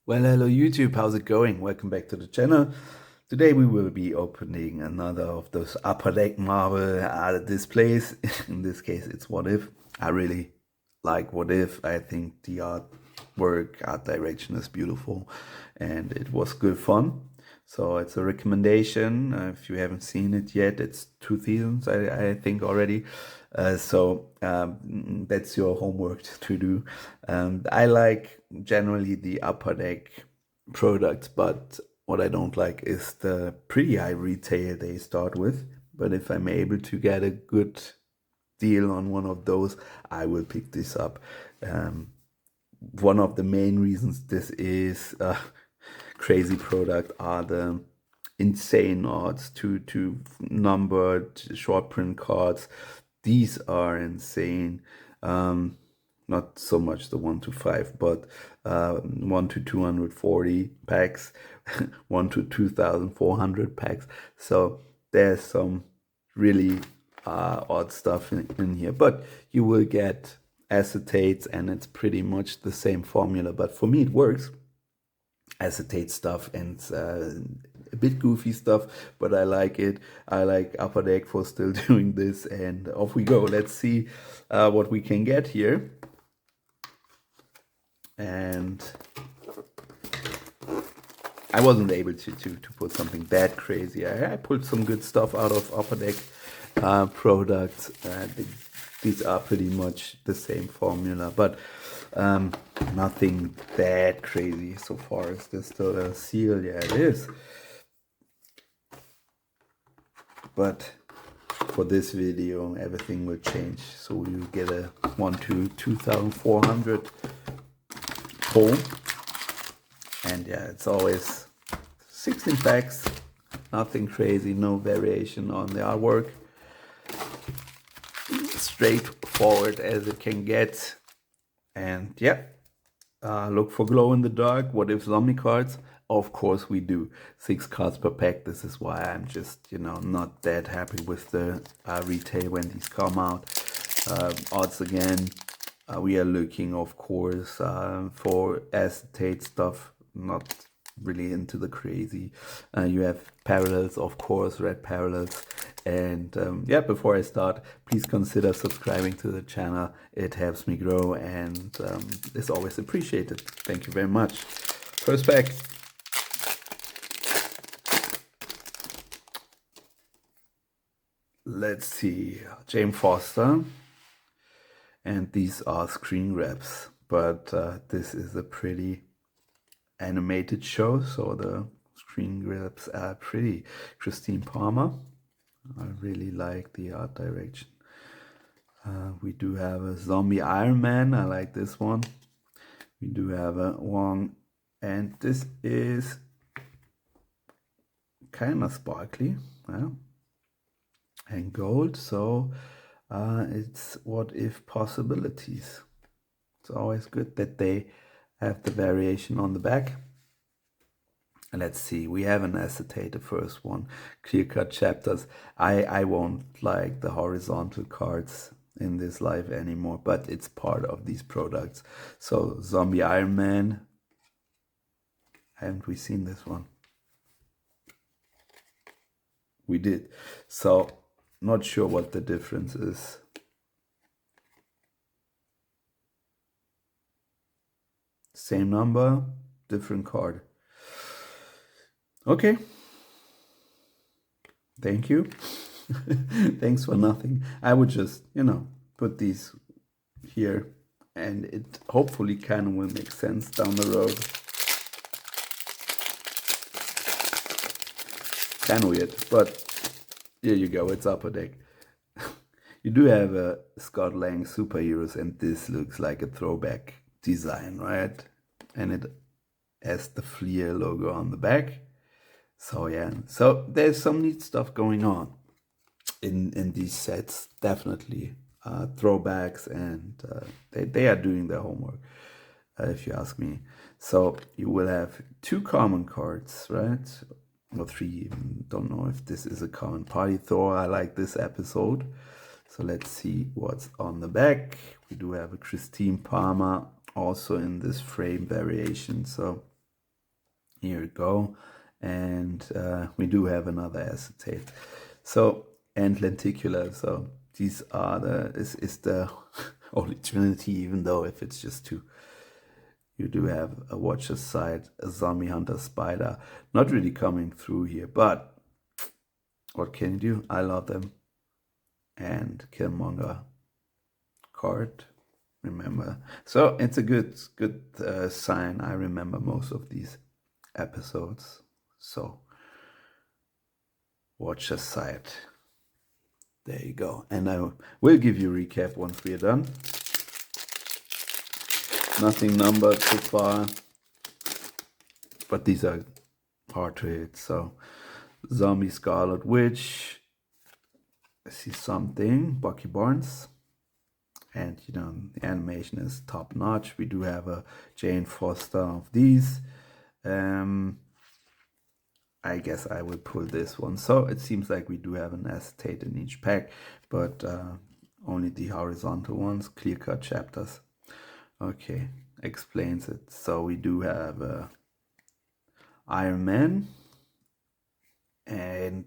Well, hello YouTube, how's it going? Welcome back to the channel. Today we will be opening another of those upper deck marble displays. In this case, it's What If. I really like What If. I think the art direction is beautiful, and it was good fun. So it's a recommendation. If you haven't seen it yet, it's 2 seasons, I think already. That's your homework to do. I like generally the upper deck products, but what I don't like is the pretty high retail they start with. But if I'm able to get a good deal on one of those, I will pick this up. One of the main reasons this is a crazy product are the insane odds to numbered short print cards. These are insane. Not so much the 1 to 5, but 1 to 240 packs, 1 to 2,400 packs. So there's some really odd stuff in here, but you will get acetates, and it's pretty much the same formula. But for me, it works. Acetate stuff and a bit goofy stuff, but I like it. I like Upper Deck for still doing this, and off we go. Let's see what we can get here. And I wasn't able to put something that crazy. I pulled some good stuff out of Upper Deck products. These are pretty much the same formula, but nothing that crazy so far. Is this still a seal? Yeah, it is. But for this video, everything will change. So you get a 1 to 2,400 pull. And yeah, it's always 16 packs. Nothing crazy, no variation on the artwork. Straightforward as it can get. And yeah, look for glow in the dark. What if zombie cards? Of course we do. 6 cards per pack. This is why I'm just, not that happy with the retail when these come out. Odds again. We are looking, of course, for acetate stuff. Not really into the crazy. You have parallels, of course, red parallels. And yeah, before I start, please consider subscribing to the channel. It helps me grow and is always appreciated. Thank you very much. First pack. Let's see, James Foster. And these are screen grabs, but this is a pretty animated show, so the screen grabs are pretty. Christine Palmer. I really like the art direction. We do have a zombie Iron Man. I like this one. We do have a Wong, and this is kind of sparkly, yeah, and gold. So it's What If possibilities. It's always good that they have the variation on the back. Let's see, we have an acetate, the first one, clear-cut chapters. I won't like the horizontal cards in this life anymore, but it's part of these products. So Zombie Iron Man, haven't we seen this one? We did. So not sure what the difference is. Same number, different card. Okay. Thank you. Thanks for nothing. I would just, put these here, and it hopefully kind of will make sense down the road. Kind of weird, but here you go. It's Upper Deck. You do have a Scott Lang Superheroes, and this looks like a throwback design, right? And it has the Fleer logo on the back. So yeah, so there's some neat stuff going on in these sets, definitely. Throwbacks, and they are doing their homework, if you ask me. So you will have 2 common cards, right? Or 3 even. Don't know if this is a common. Party Thor, I like this episode. So let's see what's on the back. We do have a Christine Palmer also in this frame variation. So Here we go. And we do have another acetate. So, and lenticular. So these are this is the Holy Trinity, even though if it's just two. You do have a Watcher's Sight, a Zombie Hunter Spider. Not really coming through here, but what can you do? I love them. And Killmonger card. Remember. So it's a good sign. I remember most of these episodes. So Watcher's Sight. There you go. And I will give you a recap once we are done. Nothing numbered so far, but these are hard to hit. So Zombie Scarlet Witch. I see something. Bucky Barnes. And you know, the animation is top notch. We do have a Jane Foster of these. I guess I will pull this one. So it seems like we do have an acetate in each pack, but only the horizontal ones, clear-cut chapters. Okay, explains it. So we do have Iron Man, and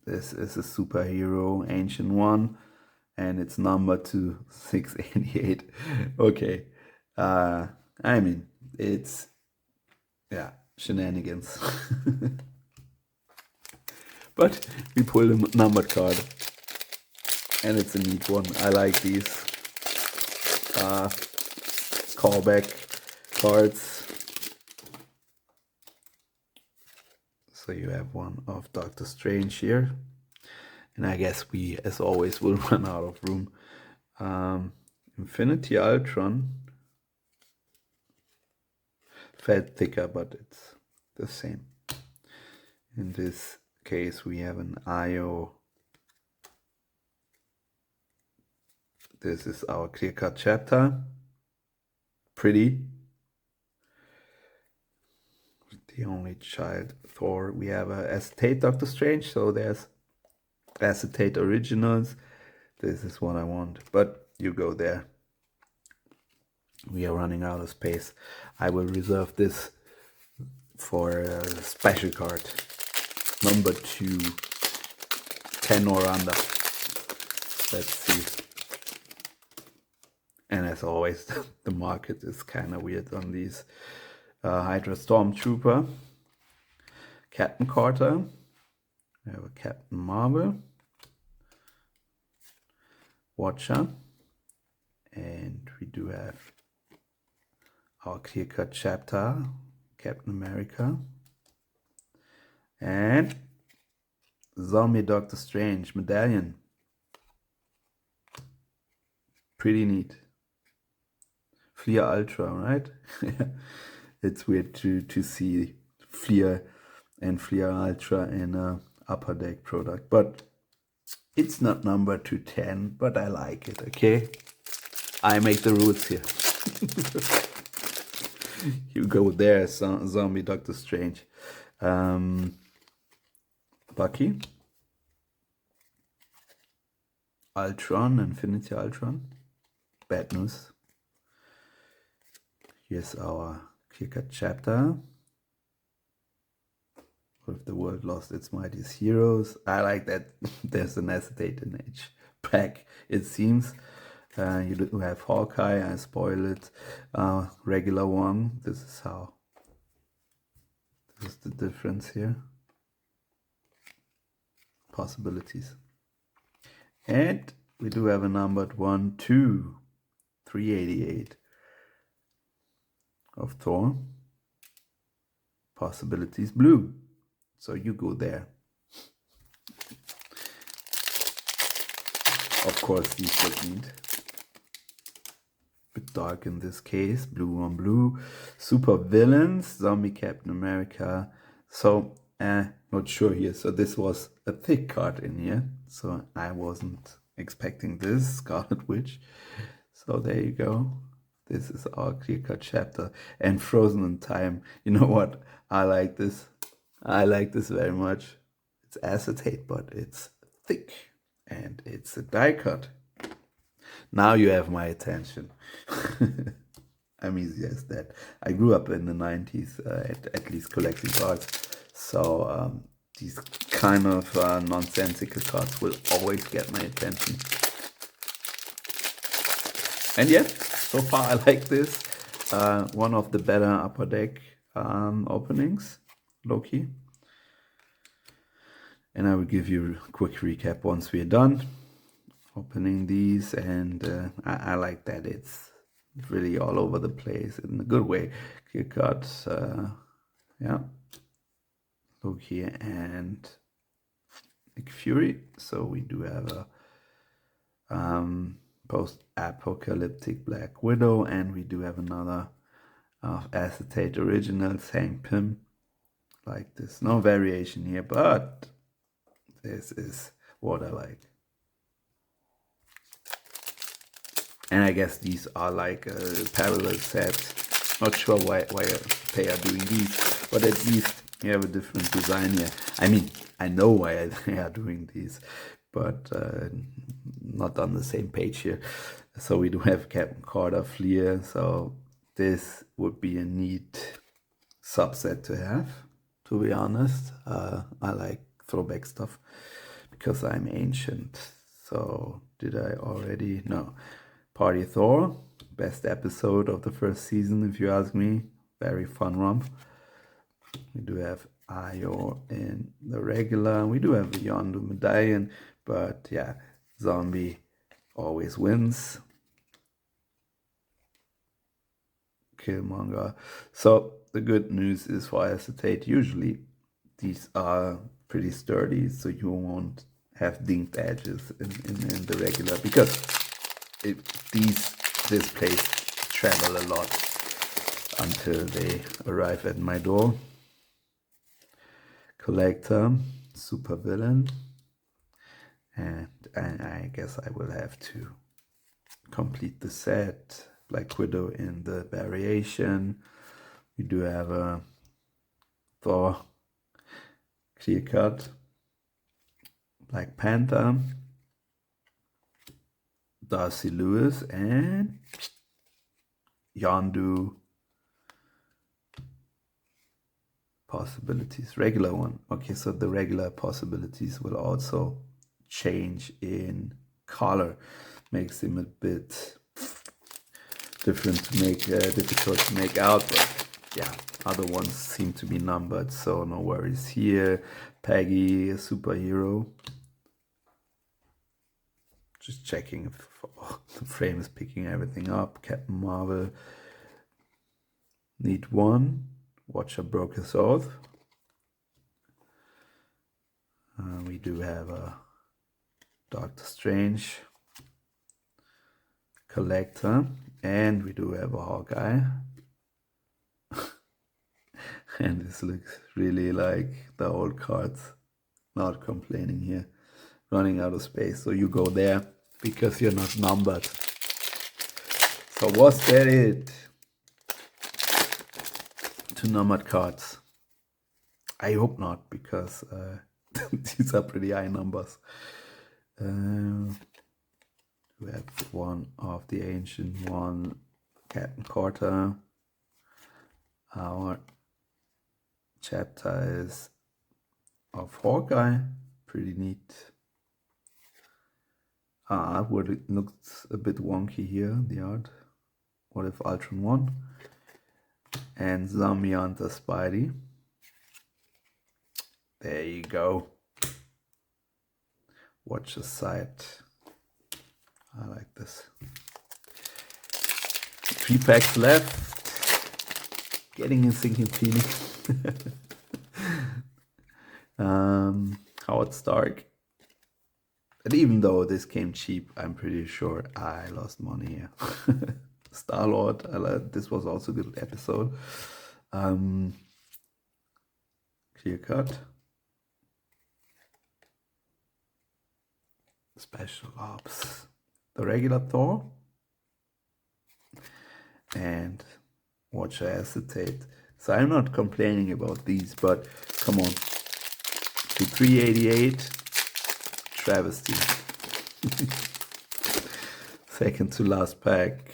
this is a superhero, ancient one, and it's numbered to 688. Okay, I mean, it's, yeah, shenanigans. But we pull a numbered card, and it's a neat one. I like these callback cards. So you have one of Doctor Strange here, and I guess we, as always, will run out of room. Infinity Ultron felt thicker, but it's the same. In this case, we have an IO. This is our clear-cut chapter. Pretty. The only child Thor. We have a acetate Doctor Strange, so there's acetate originals. This is what I want, but you go there. We are running out of space. I will reserve this for a special card. Number 2, 10 or under. Let's see. And as always, the market is kind of weird on these. Hydra Stormtrooper, Captain Carter, we have a Captain Marvel, Watcher, and we do have our clear-cut chapter, Captain America, and Zombie Doctor Strange medallion. Pretty neat. Fleer Ultra, right? It's weird to see Fleer and Fleer Ultra in a upper deck product, but it's not numbered to 10, but I like it, okay? I make the rules here. You go there, Zombie Doctor Strange. Bucky. Ultron, Infinity Ultron. Bad news. Here's our clear-cut chapter. What if the world lost its mightiest heroes? I like that there's an acetate in each pack, it seems. You do have Hawkeye, I spoil it. Regular one, this is the difference here. Possibilities. And we do have a numbered 1, 2, 388 of Thor. Possibilities blue. So you go there. Of course, these look neat. Bit dark in this case. Blue on blue. Super villains. Zombie Captain America. So, not sure here. So this was a thick card in here. So I wasn't expecting this. Scarlet Witch. So there you go. This is our clear-cut chapter. And Frozen in Time. You know what? I like this. I like this very much. It's acetate, but it's thick. And it's a die cut. Now you have my attention. I'm easy as that. I grew up in the 90s, at least collecting cards. So these kind of nonsensical cards will always get my attention. And yeah, so far I like this. One of the better upper deck openings, low-key. And I will give you a quick recap once we're done opening these. And I like that it's really all over the place in a good way. Clear cards, yeah, Loki and Nick Fury. So we do have a post-apocalyptic Black Widow, and we do have another acetate original Hank Pym. Like this, no variation here, but this is what I like. And I guess these are like parallel sets. Not sure why they are doing these, but at least you have a different design here. I mean, I know why they are doing these, but not on the same page here. So we do have Captain Carter, Fleer. So this would be a neat subset to have, to be honest. I like throwback stuff because I'm ancient. So did I already? No. Party Thor, best episode of the first season, if you ask me. Very fun romp. We do have Ayo in the regular. We do have a Yondu medallion, but yeah, Zombie always wins. Killmonger. So the good news is for acetate, usually these are pretty sturdy, so you won't have dinked edges in the regular, because these displays travel a lot until they arrive at my door. Collector, super villain, and I guess I will have to complete the set. Black Widow in the variation. We do have a Thor clear cut, Black Panther, Darcy Lewis, and Yondu possibilities. Regular one. Okay, so the regular possibilities will also change in color. Makes them a bit different to make, difficult to make out, but yeah, other ones seem to be numbered, so no worries here. Peggy, a superhero. Just checking if the frame is picking everything up. Captain Marvel. Need one. Watcher broke his oath. We do have a Doctor Strange. Collector. And we do have a Hawkeye. And this looks really like the old cards. Not complaining here. Running out of space. So you go there because you're not numbered. So was that it? Two numbered cards. I hope not, because these are pretty high numbers. We have one of the ancient one, Captain Carter. Our chapter is of Hawkeye, pretty neat. What it looks a bit wonky here, the art. What if Ultron won? And Zombie Hunter Spidey. There you go. Watch the side. I like this. 3 packs left. Getting a sinking feeling. Howard Stark. And even though this came cheap, I'm pretty sure I lost money here. Star-Lord, this was also a good episode. Clear cut. Special Ops. The regular Thor. And Watcher Acetate. So I'm not complaining about these, but come on. To 388. Travesty. Second to last pack.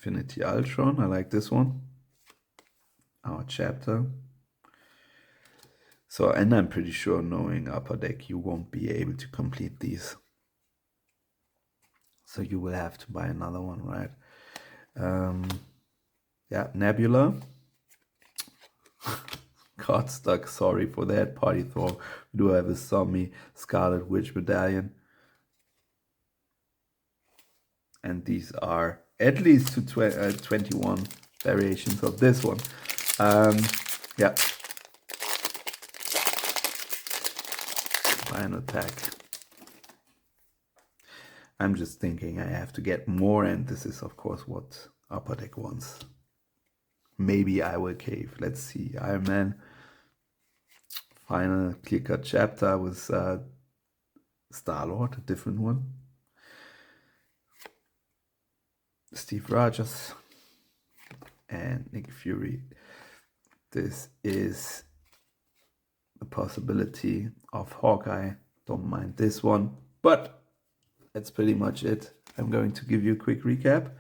Infinity Ultron, I like this one. Our chapter. So, and I'm pretty sure knowing Upper Deck, you won't be able to complete these. So you will have to buy another one, right? Yeah, Nebula. Card stuck, sorry for that. Party Thor. We do have a Zombie Scarlet Witch Medallion. And these are at least to 21 variations of this one. Yeah. Final pack. I'm just thinking I have to get more, and this is of course what Upper Deck wants. Maybe I will cave. Let's see. Iron Man. Final clear-cut chapter with Star-Lord, a different one. Steve Rogers and Nick Fury. This is the possibility of Hawkeye. Don't mind this one, but that's pretty much it. I'm going to give you a quick recap.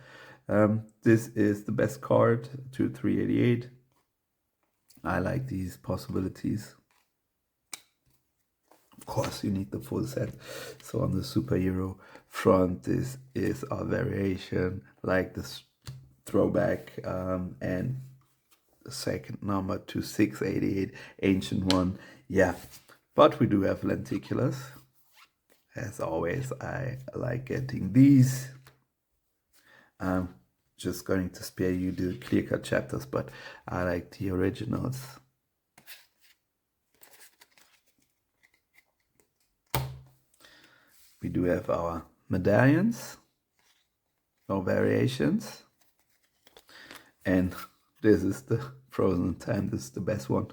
This is the best card to 388. I like these possibilities. Of course, you need the full set. So on the superhero front, this is a variation like this throwback and the second number to 688 ancient one. Yeah, but we do have lenticulars. As always, I like getting these. I'm just going to spare you the clear-cut chapters, but I like the originals. We do have our medallions, or variations. And this is the Frozen Time. This is the best one.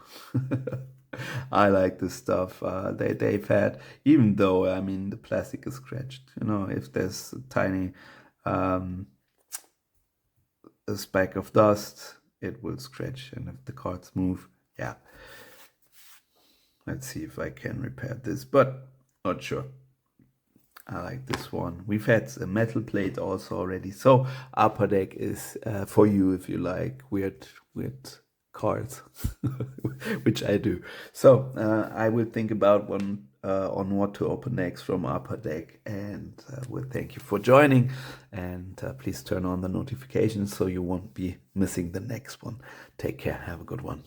I like this stuff they've had, even though, I mean, the plastic is scratched. You know, if there's a tiny a speck of dust, it will scratch. And if the cards move, yeah. Let's see if I can repair this, but not sure. I like this one. We've had a metal plate also already. So Upper Deck is for you if you like weird cards, which I do. So I will think about one on what to open next from Upper Deck, and will thank you for joining. And please turn on the notifications so you won't be missing the next one. Take care. Have a good one.